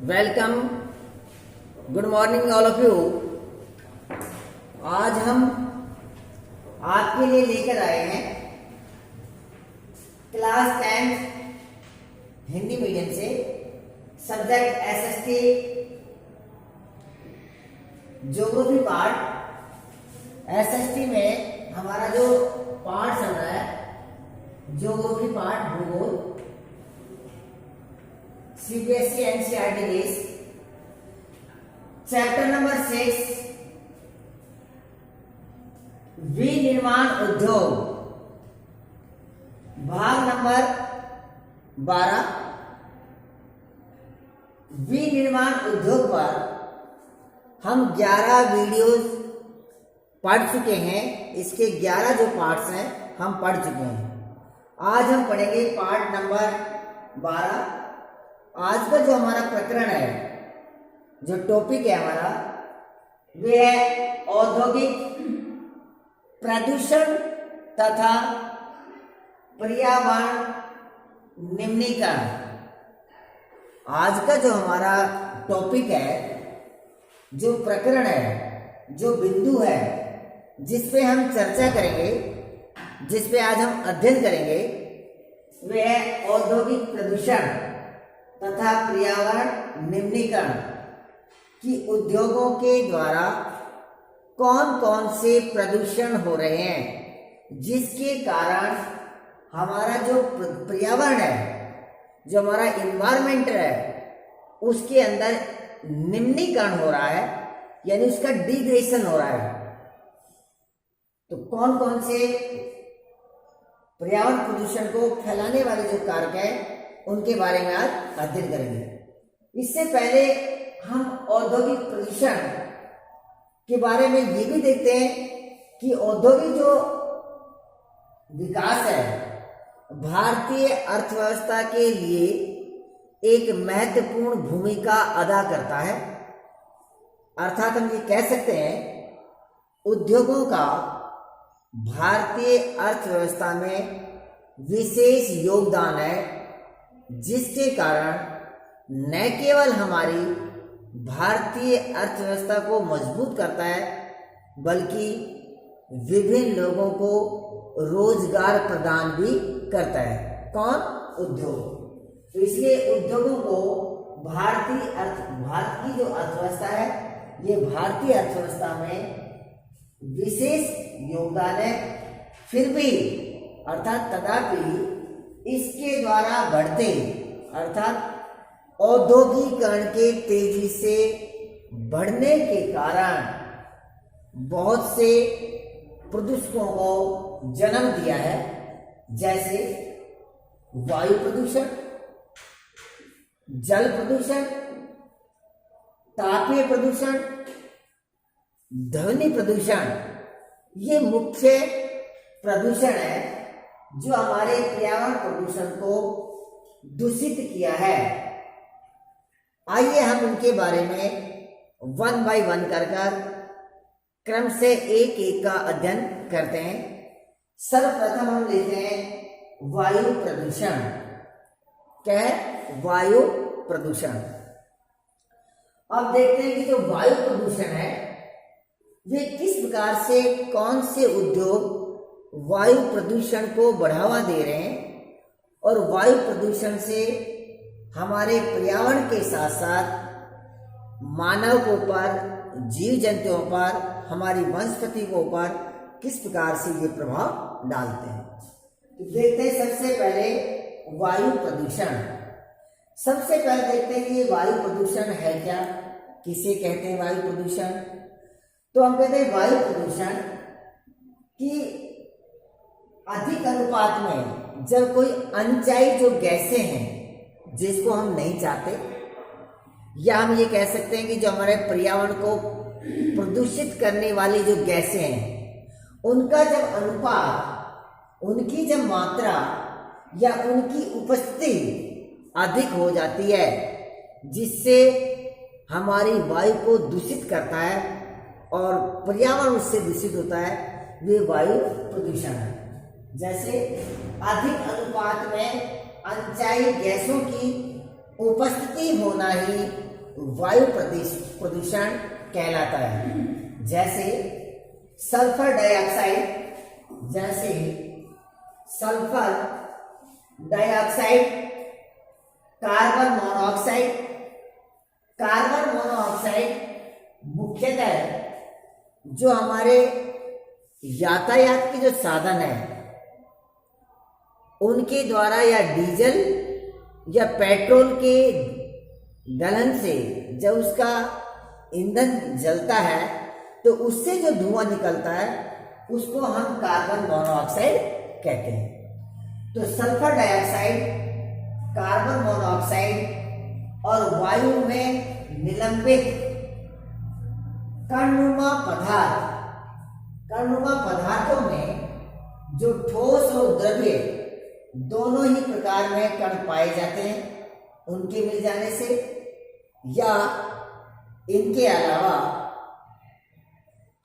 Welcome, good morning all of you. आज हम आपके लिए लेकर आए हैं क्लास 10 हिंदी मीडियम से subject SST geography part. SST में हमारा जो पार्ट चल रहा है ज्योग्राफी पार्ट भूगोल, CBSE NCERT base, chapter number 6 विनिर्माण उद्योग, भाग नंबर 12। विनिर्माण उद्योग पर हम 11 वीडियोस पढ़ चुके हैं। इसके 11 जो पार्ट्स हैं हम पढ़ चुके हैं। आज हम पढ़ेंगे पार्ट नंबर 12। आज का जो हमारा प्रकरण है, जो टॉपिक है हमारा, वह है औद्योगिक प्रदूषण तथा पर्यावरण निम्नीकरण। आज का जो हमारा टॉपिक है, जो प्रकरण है, जो बिंदु है जिस पे हम चर्चा करेंगे, जिस पे आज हम अध्ययन करेंगे, वह है औद्योगिक प्रदूषण तथा पर्यावरण निम्नीकरण कि उद्योगों के द्वारा कौन कौन से प्रदूषण हो रहे हैं, जिसके कारण हमारा जो पर्यावरण है, जो हमारा इन्वायरमेंट है, उसके अंदर निम्नीकरण हो रहा है, यानी उसका डिग्रेडेशन हो रहा है। तो कौन कौन से पर्यावरण प्रदूषण को फैलाने वाले जो कारक है, उनके बारे में आज अध्ययन करेंगे। इससे पहले हम औद्योगिक प्रदूषण के बारे में ये भी देखते हैं कि औद्योगिक जो विकास है भारतीय अर्थव्यवस्था के लिए एक महत्वपूर्ण भूमिका अदा करता है। अर्थात हम ये कह सकते हैं उद्योगों का भारतीय अर्थव्यवस्था में विशेष योगदान है, जिसके कारण न केवल हमारी भारतीय अर्थव्यवस्था को मजबूत करता है, बल्कि विभिन्न लोगों को रोजगार प्रदान भी करता है। कौन? उद्योग। तो इसलिए उद्योगों को भारत की जो अर्थव्यवस्था है, ये भारतीय अर्थव्यवस्था में विशेष योगदान है। फिर भी अर्थात तथापि इसके द्वारा बढ़ते अर्थात औद्योगिकरण के तेजी से बढ़ने के कारण बहुत से प्रदूषकों को जन्म दिया है, जैसे वायु प्रदूषण, जल प्रदूषण, तापीय प्रदूषण, ध्वनि प्रदूषण। ये मुख्य प्रदूषण है जो हमारे पर्यावरण प्रदूषण को दूषित किया है। आइए हम उनके बारे में 1 बाय 1 कर क्रम से एक एक का अध्ययन करते हैं। सर्वप्रथम हम लेते हैं वायु प्रदूषण। क्या है? वायु प्रदूषण। अब देखते हैं कि जो वायु प्रदूषण है, वे किस प्रकार से, कौन से उद्योग वायु प्रदूषण को बढ़ावा दे रहे हैं और वायु प्रदूषण से हमारे पर्यावरण के साथ साथ मानव के ऊपर, जीव जंतुओं पर, हमारी वनस्पति के ऊपर किस प्रकार से ये प्रभाव डालते हैं। तो देखते हैं सबसे पहले वायु प्रदूषण। सबसे पहले देखते हैं कि ये वायु प्रदूषण है क्या, किसे कहते हैं वायु प्रदूषण। तो हम कहते हैं वायु प्रदूषण की अधिक अनुपात में जब कोई अनचाही जो गैसें हैं, जिसको हम नहीं चाहते, या हम ये कह सकते हैं कि जो हमारे पर्यावरण को प्रदूषित करने वाली जो गैसें हैं, उनका जब अनुपात, उनकी जब मात्रा या उनकी उपस्थिति अधिक हो जाती है, जिससे हमारी वायु को दूषित करता है और पर्यावरण उससे दूषित होता है, वे वायु प्रदूषण है। जैसे अधिक अनुपात में अनचाही गैसों की उपस्थिति होना ही वायु प्रदूषण कहलाता है। जैसे सल्फर डाइऑक्साइड, कार्बन मोनोऑक्साइड मुख्यतः जो हमारे यातायात के जो साधन है उनके द्वारा या डीजल या पेट्रोल के दहन से जब उसका ईंधन जलता है तो उससे जो धुआं निकलता है उसको हम कार्बन मोनोऑक्साइड कहते हैं। तो सल्फर डाइऑक्साइड, कार्बन मोनोऑक्साइड और वायु में निलंबित कणनुमा पदार्थों में जो ठोस और द्रव्य दोनों ही प्रकार में कण पाए जाते हैं, उनके मिल जाने से या इनके अलावा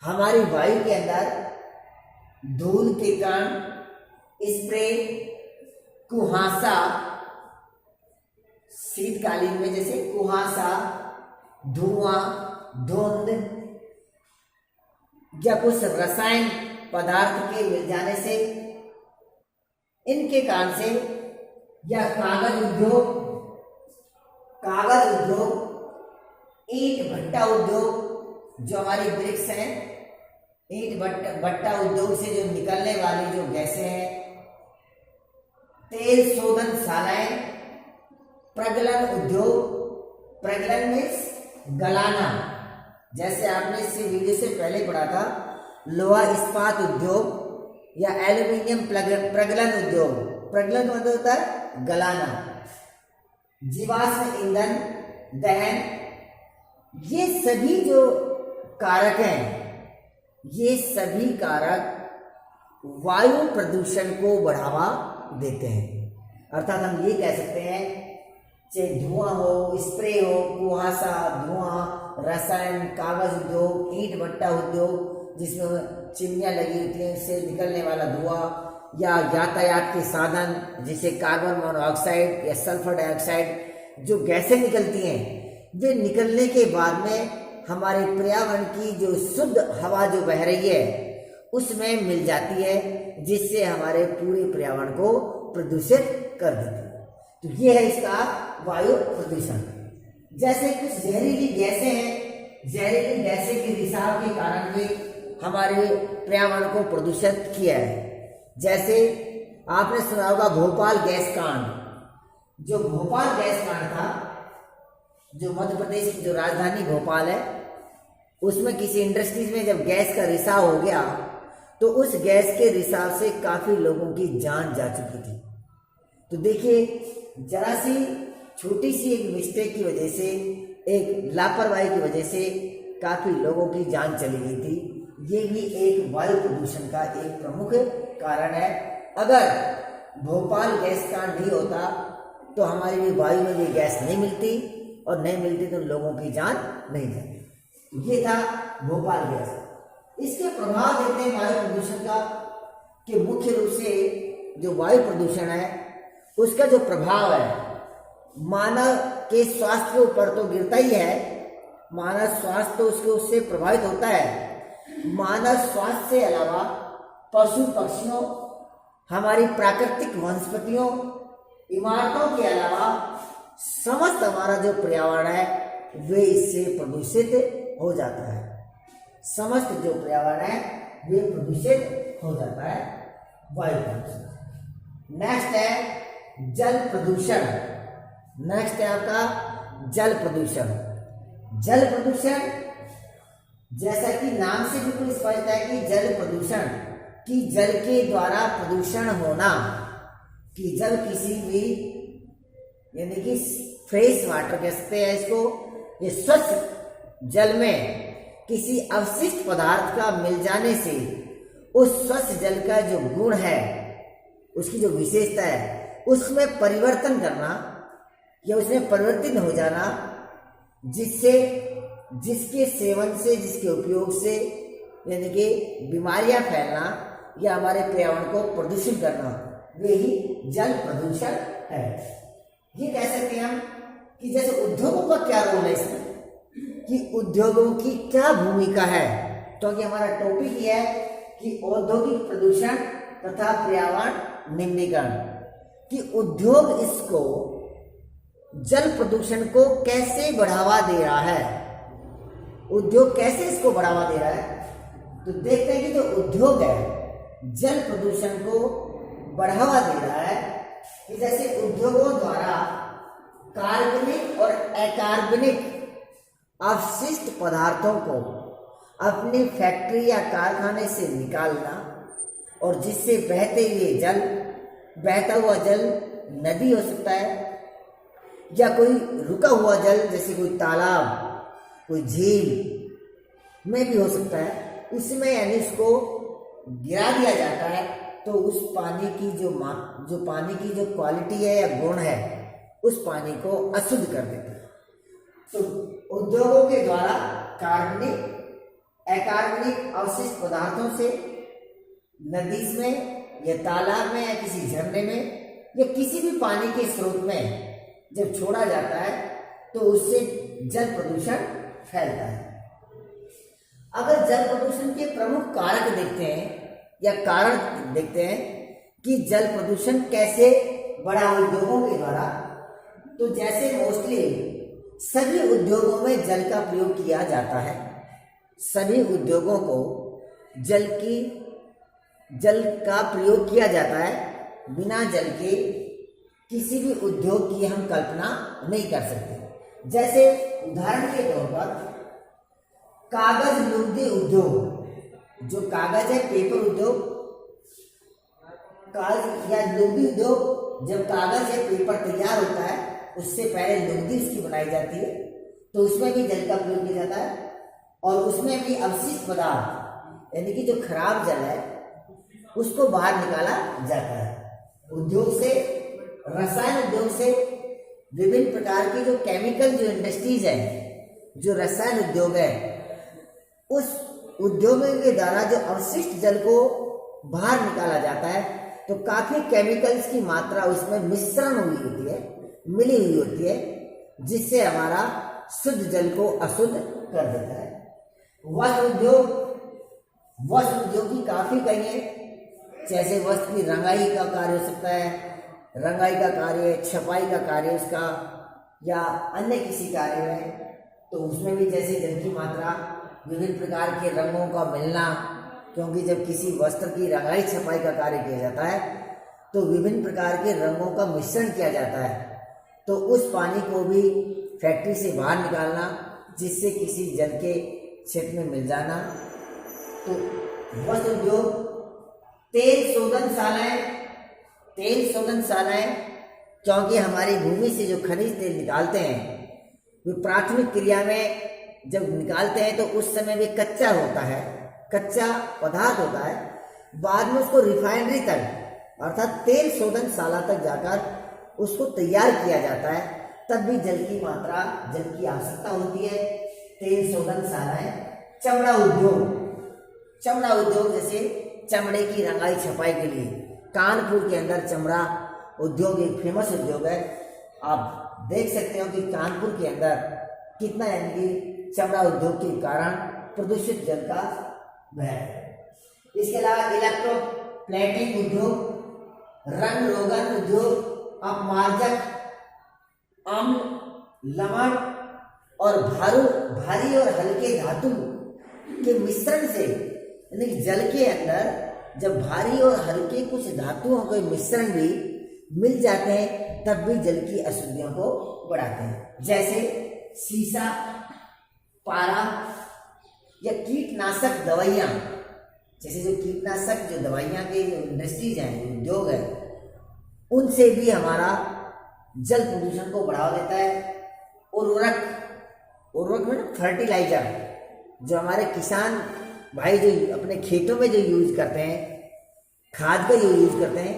हमारी वायु के अंदर धूल के कण, स्प्रे, कुहासा, शीतकालीन में जैसे कुहासा, धुआं, धुंध या कुछ रसायन पदार्थ के मिल जाने से, इनके कारण से, या कागज उद्योग, ईंट भट्टा उद्योग जो हमारी ब्रिक्स हैं, ईंट भट्टा उद्योग से जो निकलने वाली जो गैसें हैं, तेल शोधनशालाएं, प्रगलन उद्योग, प्रगलन मीन्स गलाना, जैसे आपने इस वीडियो से पहले पढ़ा था, लोहा इस्पात उद्योग या एल्यूमिनियम प्रगलन उद्योग, प्रगलन मतलब होता है गलाना, जीवाश्म ईंधन दहन, ये सभी जो कारक हैं, ये सभी कारक वायु प्रदूषण को बढ़ावा देते हैं। अर्थात हम ये कह सकते हैं चाहे धुआं हो, स्प्रे हो, कुहासा, धुआं, रसायन, कागज उद्योग, ईंट भट्टा उद्योग जिसमें चिमनियाँ लगी होती हैं उससे निकलने वाला धुआं, या यातायात के साधन जैसे कार्बन मोनोऑक्साइड या सल्फर डाइऑक्साइड जो गैसें निकलती हैं, ये निकलने के बाद में हमारे पर्यावरण की जो शुद्ध हवा जो बह रही है उसमें मिल जाती है, जिससे हमारे पूरे पर्यावरण को प्रदूषित कर देती है। तो ये है इसका वायु प्रदूषण। जैसे कुछ जहरीली गैसें हैं, जहरीली गैसें के रिसाव के कारण भी हमारे पर्यावरण को प्रदूषित किया है। जैसे आपने सुना होगा भोपाल गैस कांड, जो भोपाल गैस कांड था, जो मध्य प्रदेश की जो राजधानी भोपाल है, उसमें किसी इंडस्ट्रीज में जब गैस का रिसाव हो गया तो उस गैस के रिसाव से काफी लोगों की जान जा चुकी थी। तो देखिए, जरा सी छोटी सी एक मिस्टेक की वजह से, एक लापरवाही की वजह से काफी लोगों की जान चली गई थी। ये भी एक वायु प्रदूषण का एक प्रमुख कारण है। अगर भोपाल गैस कांड नहीं होता तो हमारी भी वायु में ये गैस नहीं मिलती, और नहीं मिलती तो लोगों की जान नहीं जाती। ये था भोपाल गैस। इसके प्रभाव देखते हैं वायु प्रदूषण का, कि मुख्य रूप से जो वायु प्रदूषण है उसका जो प्रभाव है मानव के स्वास्थ्य के ऊपर तो गिरता ही है। मानव स्वास्थ्य तो उससे प्रभावित होता है। मानव स्वास्थ्य से अलावा पशु पक्षियों, हमारी प्राकृतिक वनस्पतियों, इमारतों के अलावा समस्त हमारा जो पर्यावरण है वे इससे प्रदूषित हो जाता है। समस्त जो पर्यावरण है वे प्रदूषित हो जाता है वायु प्रदूषण। नेक्स्ट है जल प्रदूषण। नेक्स्ट है आपका जल प्रदूषण। जल प्रदूषण जैसा कि नाम से बिल्कुल स्पष्ट है कि जल प्रदूषण कि जल के द्वारा प्रदूषण होना, कि जल किसी भी यानी कि फ्रेश वाटर कहते हैं इसको, ये स्वच्छ जल में किसी अवशिष्ट पदार्थ का मिल जाने से उस स्वच्छ जल का जो गुण है, उसकी जो विशेषता है, उसमें परिवर्तन करना या उसमें परिवर्तित हो जाना, जिससे जिसके सेवन से, जिसके उपयोग से यानी कि बीमारियां फैलना या हमारे पर्यावरण को प्रदूषित करना, वे ही जल प्रदूषण है। ये कह सकते हैं हम कि जैसे उद्योगों का क्या रोल है इसमें, कि उद्योगों की क्या भूमिका है, क्योंकि हमारा टॉपिक ये है कि औद्योगिक प्रदूषण तथा पर्यावरण निम्नीकरण, कि उद्योग इसको जल प्रदूषण को कैसे बढ़ावा दे रहा है, उद्योग कैसे इसको बढ़ावा दे रहा है। तो देखते हैं कि जो उद्योग है जल प्रदूषण को बढ़ावा दे रहा है, कि जैसे उद्योगों द्वारा कार्बनिक और अकार्बनिक अवशिष्ट पदार्थों को अपनी फैक्ट्री या कारखाने से निकालना, और जिससे बहता हुआ जल नदी हो सकता है या कोई रुका हुआ जल जैसे कोई तालाब, कोई झील में भी हो सकता है, उसमें यानी उसको गिरा दिया जाता है, तो उस पानी की जो पानी की जो क्वालिटी है या गुण है उस पानी को अशुद्ध कर देता है। तो उद्योगों के द्वारा कार्बनिक अकार्बनिक अवशिष्ट पदार्थों से नदी में या तालाब में या किसी झरने में या किसी भी पानी के स्रोत में जब छोड़ा जाता है तो उससे जल प्रदूषण फैलता है। अगर जल प्रदूषण के प्रमुख कारक देखते हैं या कारण देखते हैं कि जल प्रदूषण कैसे बढ़ा उद्योगों के द्वारा, तो जैसे मोस्टली सभी उद्योगों में जल का प्रयोग किया जाता है, सभी उद्योगों को जल का प्रयोग किया जाता है, बिना जल के किसी भी उद्योग की हम कल्पना नहीं कर सकते। जैसे उदाहरण के तौर पर कागज लुगदी उद्योग, जो कागज है पेपर उद्योग, कागज या लुगदी उद्योग, जब कागज या पेपर तैयार होता है उससे पहले लुगदी उसकी बनाई जाती है, तो उसमें भी जल का प्रयोग किया जाता है, और उसमें भी अवशिष्ट पदार्थ यानी कि जो खराब जल है उसको बाहर निकाला जाता है। उद्योग से, रसायन उद्योग से विभिन्न प्रकार की जो केमिकल जो इंडस्ट्रीज है, जो रसायन उद्योग है, उस उद्योगों के द्वारा जो अवशिष्ट जल को बाहर निकाला जाता है, तो काफी केमिकल्स की मात्रा उसमें मिश्रण हुई होती है, मिली हुई होती है, जिससे हमारा शुद्ध जल को अशुद्ध कर देता है। वस्त्र उद्योग की काफी कई है, जैसे वस्त्र की रंगाई का कार्य हो सकता है, रंगाई का कार्य, छपाई का कार्य उसका, या अन्य किसी कार्य में, तो उसमें भी जैसे जल की मात्रा, विभिन्न प्रकार के रंगों का मिलना, क्योंकि जब किसी वस्त्र की रंगाई छपाई का कार्य किया जाता है तो विभिन्न प्रकार के रंगों का मिश्रण किया जाता है, तो उस पानी को भी फैक्ट्री से बाहर निकालना, जिससे किसी जल के क्षेत्र में मिल जाना। तो वस्त्र उद्योग, तेल शोधनशालाएं, क्योंकि हमारी भूमि से जो खनिज तेल निकालते हैं वे प्राथमिक क्रिया में जब निकालते हैं तो उस समय वे कच्चा होता है, कच्चा पदार्थ होता है, बाद में उसको रिफाइनरी तक अर्थात तेल शोधनशाला तक जाकर उसको तैयार किया जाता है, तब भी जल की मात्रा, जल की आवश्यकता होती है। तेल शोधनशालाएं, चमड़ा उद्योग जैसे चमड़े की रंगाई छपाई के लिए कानपुर के अंदर चमड़ा उद्योग एक फेमस उद्योग है। आप देख सकते हो कि कानपुर के अंदर कितना यानी कि चमड़ा उद्योग के कारण प्रदूषित जल का बह है। इसके अलावा इलेक्ट्रोप्लेटिंग उद्योग, रंग रोगन उद्योग, अपमार्जक, अम्ल, लवण और भारी और हल्के धातु के मिश्रण से, यानी जल के अंदर जब भारी और हल्के कुछ धातुओं के मिश्रण भी मिल जाते हैं तब भी जल की अशुद्धियों को बढ़ाते हैं। जैसे सीसा, पारा या कीटनाशक दवाइयाँ, जैसे जो कीटनाशक जो दवाइयाँ के जो इंडस्ट्रीज हैं, उद्योग है, उनसे भी हमारा जल प्रदूषण को बढ़ावा देता है। उर्वरक में फर्टिलाइजर, जो हमारे किसान भाई जो अपने खेतों में जो यूज करते हैं, खाद का जो यूज करते हैं,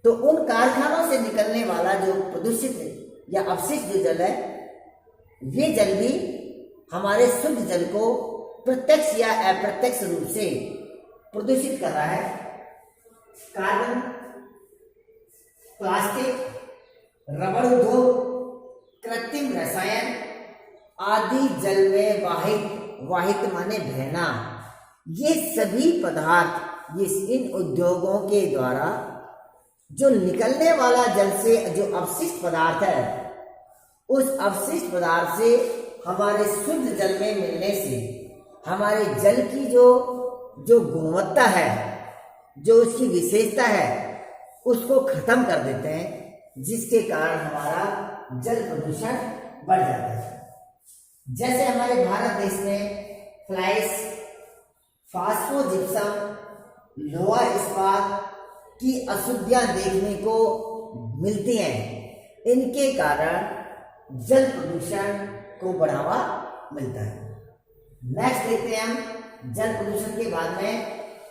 तो उन कारखानों से निकलने वाला जो प्रदूषित या अपशिष्ट जो जल है, ये जल भी हमारे शुद्ध जल को प्रत्यक्ष या अप्रत्यक्ष रूप से प्रदूषित कर रहा है। कार्बन, प्लास्टिक, रबड़ उद्योग, कृत्रिम रसायन आदि जल में वाहित माने बहना, ये सभी पदार्थ इन उद्योगों के द्वारा जो निकलने वाला जल से जो अपशिष्ट पदार्थ है, उस अपशिष्ट पदार्थ से हमारे शुद्ध जल में मिलने से हमारे जल की जो गुणवत्ता है, जो उसकी विशेषता है, उसको खत्म कर देते हैं, जिसके कारण हमारा जल प्रदूषण बढ़ जाता है। जैसे हमारे भारत देश में फ्लाइस, फास्फोजिप्सम, लोहा इस्पात की अशुद्धियां देखने को मिलती हैं। इनके कारण जल प्रदूषण को बढ़ावा मिलता है। नेक्स्ट देखते हैं हम जल प्रदूषण के बाद में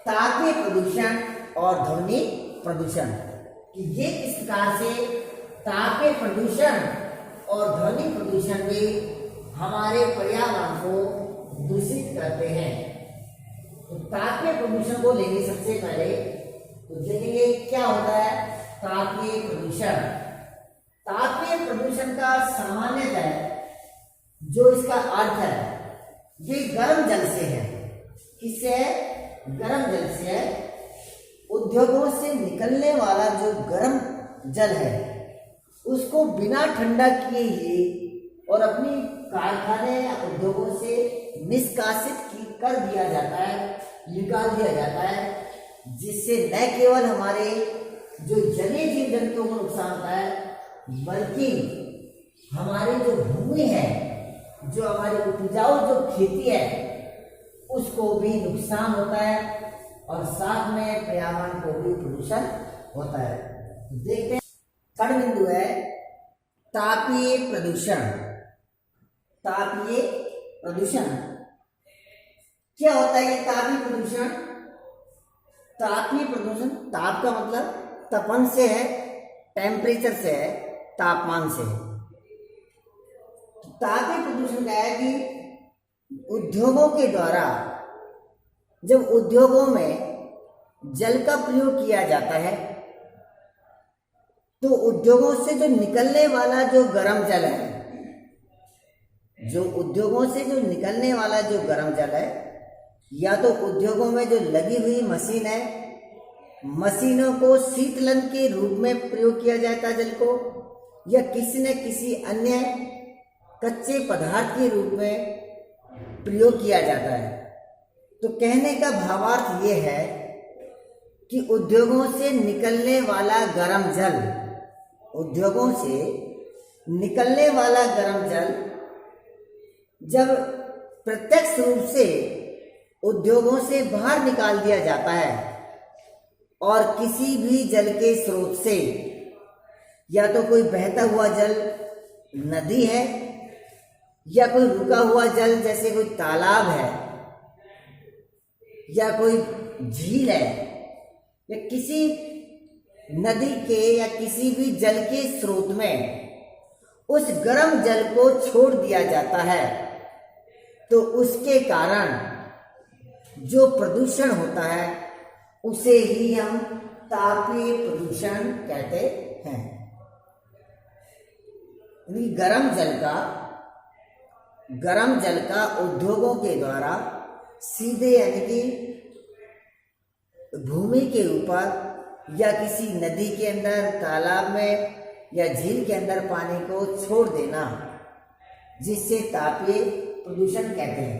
तापीय प्रदूषण और ध्वनि प्रदूषण, कि ये किस प्रकार से तापीय प्रदूषण और ध्वनि प्रदूषण भी हमारे पर्यावरण को दूषित करते हैं। तो तापीय प्रदूषण को लेंगे सबसे पहले, तो देखेंगे क्या होता है तापीय प्रदूषण। तापीय प्रदूषण का सामान्यतः जो इसका अर्थ है, ये गर्म जल से है। किससे है? गर्म जल से है। उद्योगों से निकलने वाला जो गर्म जल है, उसको बिना ठंडा किए ही और अपनी कारखाने या उद्योगों से निष्कासित कर दिया जाता है, निकाल दिया जाता है, जिससे न केवल हमारे जो जलीय जीव जंतुओं को नुकसान होता है, बल्कि हमारी जो भूमि है, जो हमारी उपजाऊ जो खेती है, उसको भी नुकसान होता है और साथ में पर्यावरण को भी प्रदूषण होता है। देखते हैं कण बिंदु है तापीय प्रदूषण। तापीय प्रदूषण क्या होता है? ये तापीय प्रदूषण, तापीय प्रदूषण, ताप का मतलब तपन से है, टेम्परेचर से है, तापमान से है। तापीय प्रदूषण क्या है कि उद्योगों के द्वारा जब उद्योगों में जल का प्रयोग किया जाता है, तो उद्योगों से जो निकलने वाला जो गर्म जल है, जो उद्योगों से जो निकलने वाला जो गर्म जल है, या तो उद्योगों में जो लगी हुई मशीन है, मशीनों को शीतलन के रूप में प्रयोग किया जाता है जल को, या किसी न किसी अन्य कच्चे पदार्थ के रूप में प्रयोग किया जाता है। तो कहने का भावार्थ ये है कि उद्योगों से निकलने वाला गर्म जल, उद्योगों से निकलने वाला गर्म जल जब प्रत्यक्ष रूप से उद्योगों से बाहर निकाल दिया जाता है और किसी भी जल के स्रोत से, या तो कोई बहता हुआ जल नदी है, या कोई रुका हुआ जल जैसे कोई तालाब है, या कोई झील है, या किसी नदी के या किसी भी जल के स्रोत में उस गर्म जल को छोड़ दिया जाता है, तो उसके कारण जो प्रदूषण होता है उसे ही हम तापीय प्रदूषण कहते हैं। गर्म जल का उद्योगों के द्वारा सीधे यानी कि भूमि के ऊपर या किसी नदी के अंदर, तालाब में या झील के अंदर पानी को छोड़ देना, जिससे तापीय प्रदूषण कहते हैं,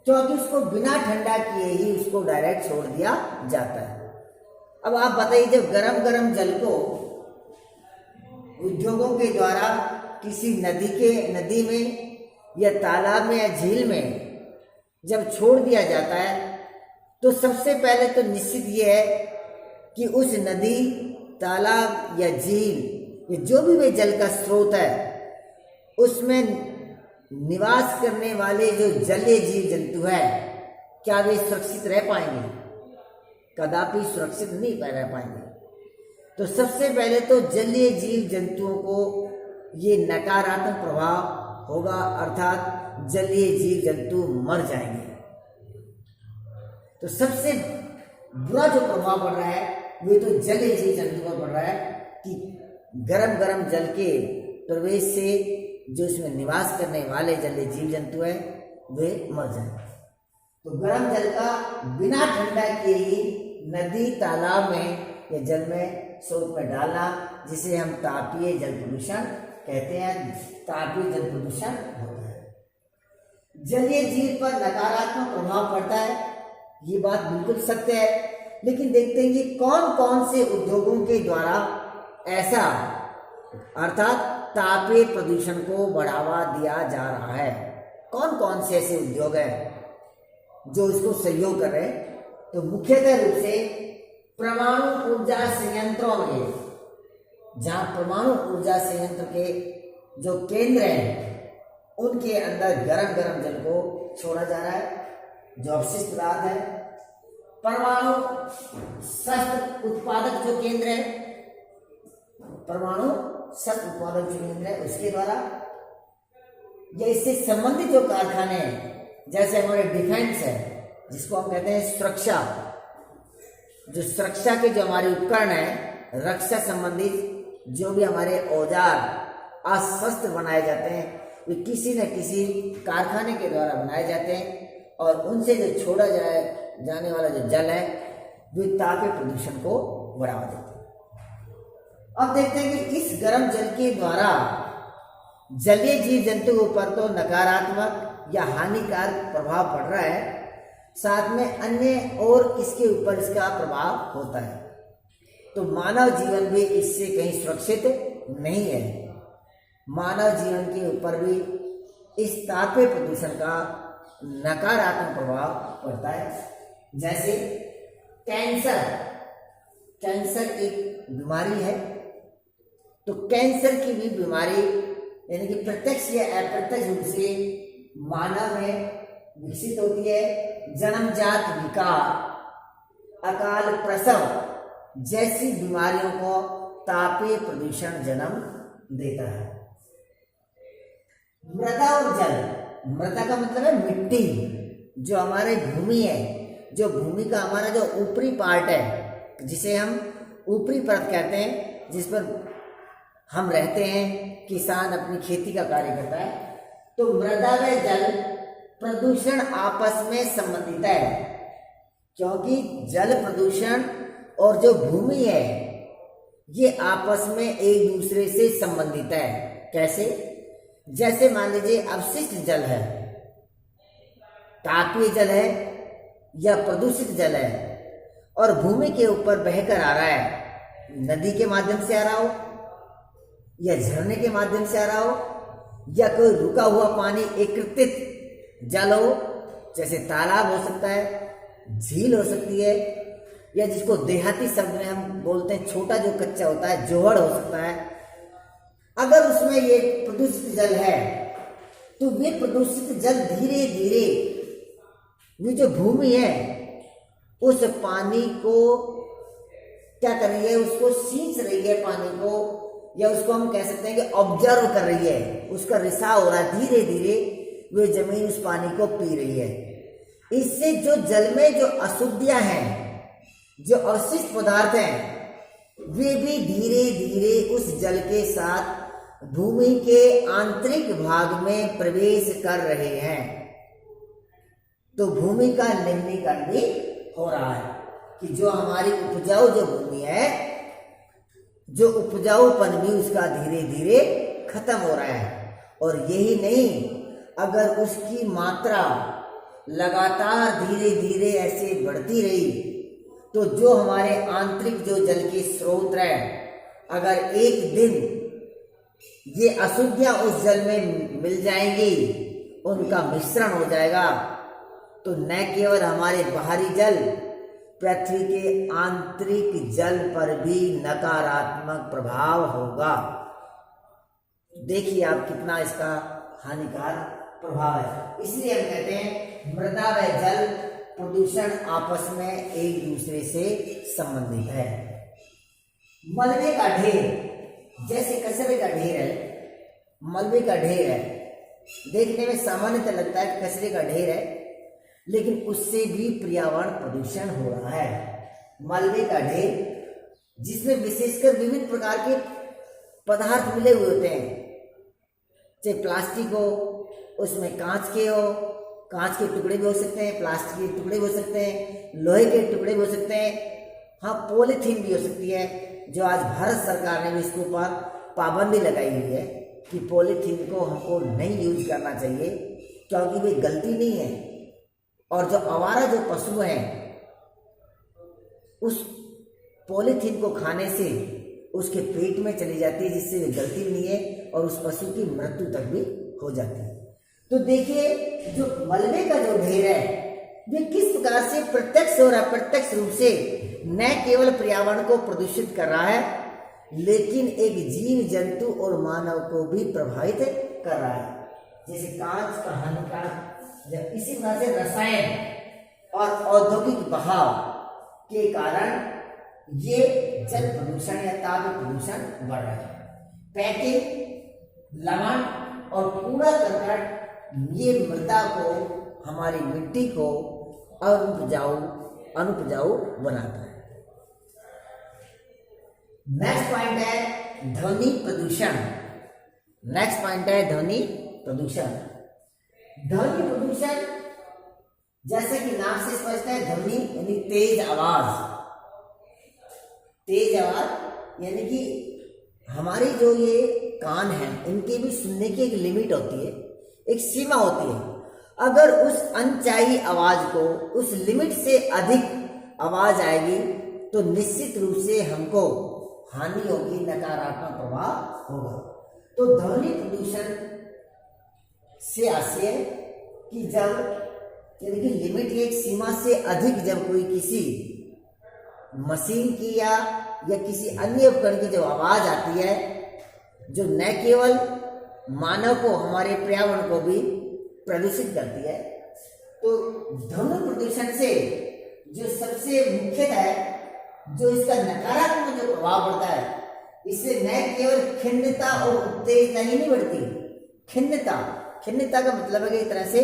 क्योंकि उसको बिना ठंडा किए ही उसको डायरेक्ट छोड़ दिया जाता है। अब आप बताइए, जब गरम जल को उद्योगों के द्वारा किसी नदी में या तालाब में या झील में जब छोड़ दिया जाता है, तो सबसे पहले तो निश्चित ये है कि उस नदी, तालाब या झील, ये जो भी वे जल का स्रोत है, उसमें निवास करने वाले जो जलीय जीव जंतु है, क्या वे सुरक्षित रह पाएंगे? कदापि सुरक्षित नहीं रह पाएंगे। तो सबसे पहले तो जलीय जीव जंतुओं को ये नकारात्मक प्रभाव होगा, अर्थात जलीय जीव जंतु मर जाएंगे। तो सबसे बुरा जो प्रभाव पड़ रहा है वो तो जलीय जीव जंतु पर पड़ रहा है कि गरम जल के प्रवेश से जो इसमें निवास करने वाले जलीय जीव जंतु है वे मर जाएंगे। तो गर्म जल का बिना ठंडा किए ही नदी, तालाब में या जल में, स्रोत में डालना, जिसे हम तापीय जल प्रदूषण कहते हैं, तापीय जल प्रदूषण होता है। जलीय जीव पर नकारात्मक प्रभाव पड़ता है, ये बात बिल्कुल सत्य है। लेकिन देखते हैं कि कौन कौन से उद्योगों के द्वारा ऐसा, अर्थात तापीय प्रदूषण को बढ़ावा दिया जा रहा है। कौन कौन से ऐसे उद्योग हैं जो इसको सहयोग कर रहे हैं? तो मुख्यतः रूप से परमाणु ऊर्जा संयंत्रों में, जहां परमाणु ऊर्जा संयंत्र के जो केंद्र हैं उनके अंदर गरम गरम जल को छोड़ा जा रहा है, जो अवशिष्ट पदार्थ है। परमाणु शस्त्र उत्पादक जो केंद्र है, परमाणु शस्त्र उत्पादक जो केंद्र है उसके द्वारा, या इससे संबंधित जो कारखाने हैं, जैसे हमारे डिफेंस है जिसको हम कहते हैं सुरक्षा, जो सुरक्षा के जो हमारे उपकरण है, रक्षा संबंधित जो भी हमारे औजार, अस्त्र बनाए जाते हैं, वे किसी न किसी कारखाने के द्वारा बनाए जाते हैं, और उनसे जो छोड़ा जाने वाला जो जल है वे तापीय प्रदूषण को बढ़ावा देते हैं। अब देखते हैं कि इस गर्म जल के द्वारा जलीय जीव जंतुओं पर तो नकारात्मक या हानिकारक प्रभाव पड़ रहा है, साथ में अन्य और इसके ऊपर इसका प्रभाव होता है। तो मानव जीवन भी इससे कहीं सुरक्षित नहीं है। मानव जीवन के ऊपर भी इस तापीय प्रदूषण का नकारात्मक प्रभाव पड़ता है। जैसे कैंसर, कैंसर एक बीमारी है, तो कैंसर की भी बीमारी यानी कि प्रत्यक्ष या अप्रत्यक्ष रूप से मानव में विकसित होती है। जन्मजात विकार, अकाल प्रसव जैसी बीमारियों को तापीय प्रदूषण जन्म देता है। मृदा और जल, मृदा का मतलब है मिट्टी, जो हमारे भूमि है, जो भूमि का हमारा जो ऊपरी पार्ट है, जिसे हम ऊपरी परत कहते हैं, जिस पर हम रहते हैं, किसान अपनी खेती का कार्य करता है। तो मृदा व जल प्रदूषण आपस में संबंधित है, क्योंकि जल प्रदूषण और जो भूमि है ये आपस में एक दूसरे से संबंधित है। कैसे? जैसे मान लीजिए अवशिष्ट जल है, तापीय जल है या प्रदूषित जल है, और भूमि के ऊपर बहकर आ रहा है, नदी के माध्यम से आ रहा हो या झरने के माध्यम से आ रहा हो, या कोई रुका हुआ पानी एकत्रित जल हो, जैसे तालाब हो सकता है, झील हो सकती है, या जिसको देहाती शब्द में हम बोलते हैं छोटा जो कच्चा होता है, जोहड़ हो सकता है। अगर उसमें ये प्रदूषित जल है तो वे प्रदूषित जल धीरे धीरे ये जो भूमि है उस पानी को क्या कर रही है, उसको सींच रही है पानी को, या उसको हम कह सकते हैं कि ऑब्जर्व कर रही है, उसका रिसाव हो रहा है, धीरे धीरे वे जमीन उस पानी को पी रही है। इससे जो जल में जो अशुद्धियां हैं, जो अवशिष्ट पदार्थ हैं, वे भी धीरे धीरे उस जल के साथ भूमि के आंतरिक भाग में प्रवेश कर रहे हैं। तो भूमि का निम्नीकरण भी हो रहा है कि जो हमारी उपजाऊ जो भूमि है, जो उपजाऊपन भी उसका धीरे धीरे खत्म हो रहा है। और यही नहीं, अगर उसकी मात्रा लगातार धीरे धीरे ऐसे बढ़ती रही तो जो हमारे आंतरिक जो जल के स्रोत है, अगर एक दिन ये अशुद्धियां उस जल में मिल जाएंगी, उनका मिश्रण हो जाएगा, तो न केवल हमारे बाहरी जल, पृथ्वी के आंतरिक जल पर भी नकारात्मक प्रभाव होगा। देखिए आप कितना इसका हानिकारक प्रभाव है। इसलिए हम कहते हैं मृदा व जल प्रदूषण आपस में एक दूसरे से संबंधित है। मलबे का ढेर, जैसे कचरे का ढेर है, मलबे का ढेर है, देखने में सामान्यतः लगता है कि कचरे का ढेर है, लेकिन उससे भी पर्यावरण प्रदूषण हो रहा है। मलबे का ढेर जिसमें विशेषकर विभिन्न प्रकार के पदार्थ मिले हुए होते हैं, चाहे प्लास्टिक हो, उसमें कांच के हो, कांच के टुकड़े भी हो सकते हैं, प्लास्टिक के टुकड़े भी हो सकते हैं, लोहे के टुकड़े भी हो सकते हैं, हाँ पॉलीथीन भी हो सकती है, जो आज भारत सरकार ने भी इसके ऊपर पाबंदी लगाई हुई है कि पॉलीथीन को हमको नहीं यूज करना चाहिए, क्योंकि वे गलती नहीं है। और जो आवारा जो पशु हैं उस पॉलीथीन को खाने से उसके पेट में चली जाती है, जिससे वे गलती नहीं है और उस पशु की मृत्यु तक भी हो जाती है। तो देखिए जो मलबे का जो ढेर है वे किस प्रकार से प्रत्यक्ष और अप्रत्यक्ष रूप से न केवल पर्यावरण को प्रदूषित कर रहा है, लेकिन एक जीव जंतु और मानव को भी प्रभावित कर रहा है। जैसे कांच का हानिकारक, जब इसी प्रकार से रसायन और औद्योगिक बहाव के कारण ये जल प्रदूषण या ताप प्रदूषण बढ़ रहा है। पैकिंग, लवण और कूड़ा करकट ये मृदा को, हमारी मिट्टी को अनुपजाऊ बनाता है। नेक्स्ट पॉइंट है ध्वनि प्रदूषण। नेक्स्ट पॉइंट है ध्वनि प्रदूषण। ध्वनि प्रदूषण जैसे कि नाम से स्पष्ट है, ध्वनि यानी तेज आवाज। तेज आवाज यानी कि हमारी जो ये कान है इनके भी सुनने की एक लिमिट होती है, एक सीमा होती है। अगर उस अनचाही आवाज को, उस लिमिट से अधिक आवाज आएगी तो निश्चित रूप से हमको हानि होगी, नकारात्मक प्रभाव होगा। तो ध्वनि प्रदूषण से आशय कि जब यानी कि लिमिट की एक सीमा से अधिक जब कोई किसी मशीन की या किसी अन्य उपकरण की जो आवाज आती है, जो न केवल मानव को, हमारे पर्यावरण को भी प्रदूषित करती है, तो ध्वनि प्रदूषण से जो सबसे मुख्यतः है, जो इसका नकारात्मक जो प्रभाव पड़ता है, इससे न केवल खिन्नता और उत्तेजना ही नहीं बढ़ती। खिन्नता का मतलब है कि एक तरह से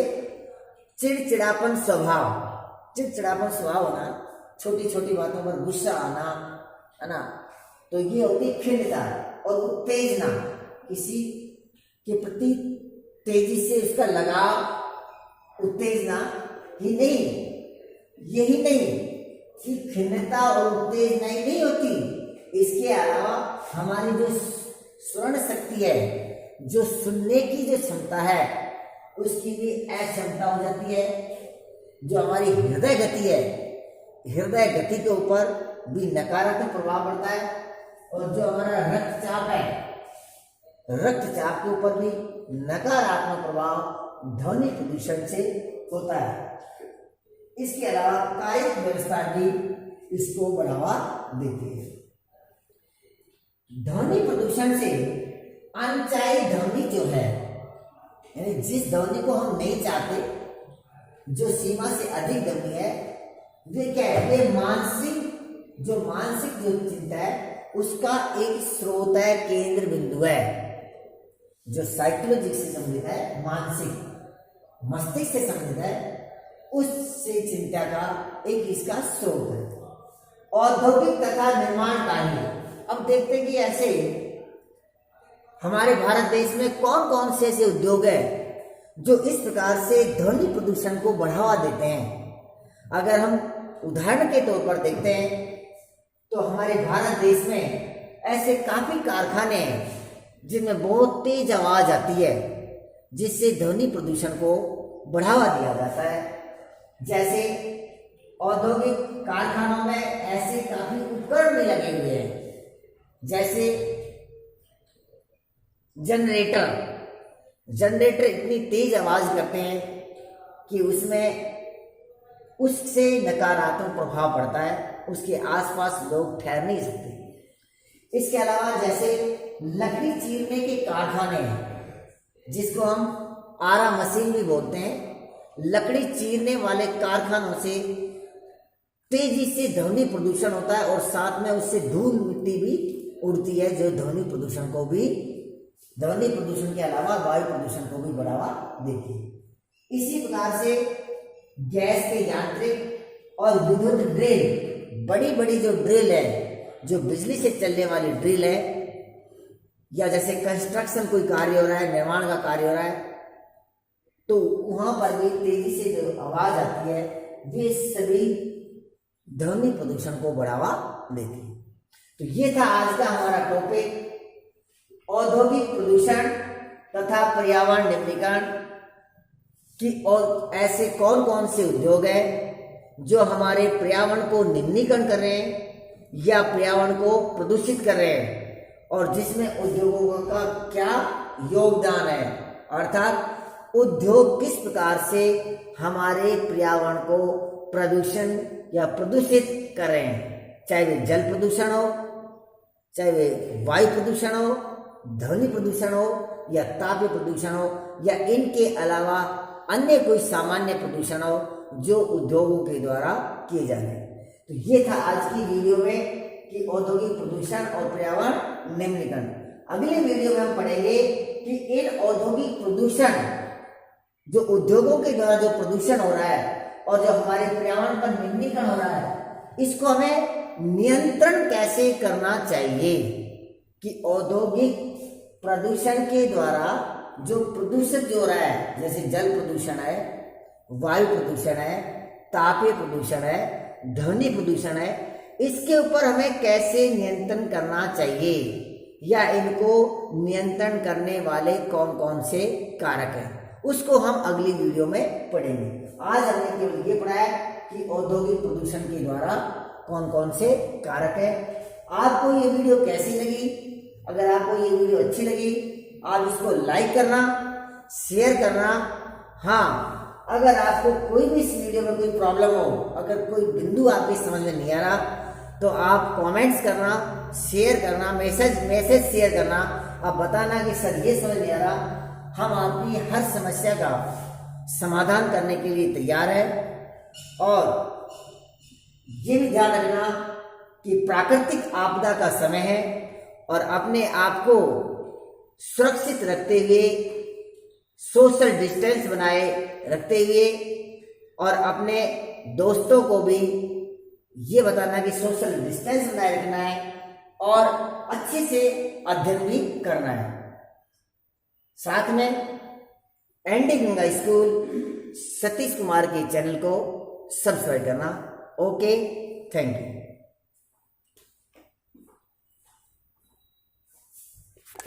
चिड़चिड़ापन स्वभाव होना, छोटी छोटी बातों पर गुस्सा आना, है ना, तो ये होती खिन्नता। और उत्तेजना, किसी के प्रति तेजी से उसका लगाव, उत्तेजना ही नहीं, यही नहीं कि खिन्नता और उत्तेजना ही नहीं होती, इसके अलावा हमारी जो श्रवण शक्ति है, जो सुनने की जो क्षमता है, उसकी भी अक्षमता हो जाती है। जो हमारी हृदय गति है, हृदय गति के ऊपर भी नकारात्मक प्रभाव पड़ता है। और जो हमारा रक्तचाप है, रक्तचाप के ऊपर भी नकारात्मक प्रभाव ध्वनि प्रदूषण से होता है। इसके अलावा कायिक व्यवस्था भी इसको बढ़ावा देती है। ध्वनि प्रदूषण से अनचाही ध्वनि जो है, यानी जिस ध्वनि को हम नहीं चाहते, जो सीमा से अधिक ध्वनि है, वे क्या है, वे मानसिक जो चिंता है उसका एक स्रोत है, केंद्र बिंदु है, जो साइकोलॉजी से संबंधित है, मानसिक मस्तिष्क से संबंधित है, उससे चिंता का एक इसका स्रोत है। औद्योगिक तथा निर्माण कार्य, अब देखते हैं कि ऐसे हमारे भारत देश में कौन कौन से ऐसे उद्योग है जो इस प्रकार से ध्वनि प्रदूषण को बढ़ावा देते हैं। अगर हम उदाहरण के तौर पर देखते हैं तो हमारे भारत देश में ऐसे काफी कारखाने हैं जिनमें बहुत तेज आवाज आती है, जिससे ध्वनि प्रदूषण को बढ़ावा दिया जाता है। जैसे औद्योगिक कारखानों में ऐसे काफी उपकरण भी लगे हुए हैं, जैसे जनरेटर इतनी तेज आवाज करते हैं कि उससे नकारात्मक प्रभाव पड़ता है, उसके आसपास लोग ठहर नहीं सकते। इसके अलावा जैसे लकड़ी चीरने के कारखाने हैं, जिसको हम आरा मशीन भी बोलते हैं, लकड़ी चीरने वाले कारखानों से तेजी से ध्वनि प्रदूषण होता है और साथ में उससे धूल मिट्टी भी उड़ती है, जो ध्वनि प्रदूषण के अलावा वायु प्रदूषण को भी बढ़ावा देती है। इसी प्रकार से गैस के यांत्रिक और विद्युत ड्रिल, बड़ी बड़ी जो ड्रिल है, जो बिजली से चलने वाली ड्रिल है, या जैसे कंस्ट्रक्शन कोई कार्य हो रहा है, निर्माण का कार्य हो रहा है, तो वहां पर भी तेजी से जो आवाज आती है वे सभी ध्वनि प्रदूषण को बढ़ावा देती है। तो ये था आज का हमारा टॉपिक, औद्योगिक प्रदूषण तथा पर्यावरण निम्नीकरण कि और ऐसे कौन कौन से उद्योग हैं जो हमारे पर्यावरण को निम्नीकरण कर रहे हैं या पर्यावरण को प्रदूषित कर रहे हैं, और जिसमें उद्योगों का क्या योगदान है, अर्थात उद्योग किस प्रकार से हमारे पर्यावरण को प्रदूषण या प्रदूषित कर रहे हैं, चाहे वे जल प्रदूषण हो, चाहे वे वायु प्रदूषण हो, ध्वनि प्रदूषण हो या तापीय प्रदूषण हो, या इनके अलावा अन्य कोई सामान्य प्रदूषण हो जो उद्योगों के द्वारा किए जा रहे हैं। तो ये था आज की वीडियो में कि औद्योगिक प्रदूषण और पर्यावरण निम्नीकरण। अगले वीडियो में हम पढ़ेंगे कि इन औद्योगिक प्रदूषण जो उद्योगों के द्वारा जो प्रदूषण हो रहा है और जो हमारे पर्यावरण पर निम्नीकरण हो रहा है, इसको हमें नियंत्रण कैसे करना चाहिए कि औद्योगिक प्रदूषण के द्वारा जो प्रदूषित जो हो रहा है, जैसे जल प्रदूषण है, वायु प्रदूषण है, तापीय प्रदूषण है, ध्वनि प्रदूषण है, इसके ऊपर हमें कैसे नियंत्रण करना चाहिए या इनको नियंत्रण करने वाले कौन कौन से कारक हैं, उसको हम अगली वीडियो में पढ़ेंगे। आज हमने केवल ये पढ़ा है कि औद्योगिक प्रदूषण के द्वारा कौन कौन से कारक है। आपको ये वीडियो कैसी लगी? अगर आपको ये वीडियो अच्छी लगी आप इसको लाइक करना, शेयर करना। हाँ, अगर आपको कोई भी इस वीडियो में कोई प्रॉब्लम हो, अगर कोई बिंदु आपकी समझ में नहीं आ रहा, तो आप कमेंट्स करना, शेयर करना, मैसेज शेयर करना, आप बताना कि सर ये समझ नहीं आ रहा। हम आपकी हर समस्या का समाधान करने के लिए तैयार है। और ये भी ध्यान रखना कि प्राकृतिक आपदा का समय है और अपने आप को सुरक्षित रखते हुए, सोशल डिस्टेंस बनाए रखते हुए, और अपने दोस्तों को भी ये बताना कि सोशल डिस्टेंस बनाए रखना है और अच्छे से अध्ययन भी करना है। साथ में एनडी गंगा स्कूल सतीश कुमार के चैनल को सब्सक्राइब करना। Okay, thank you.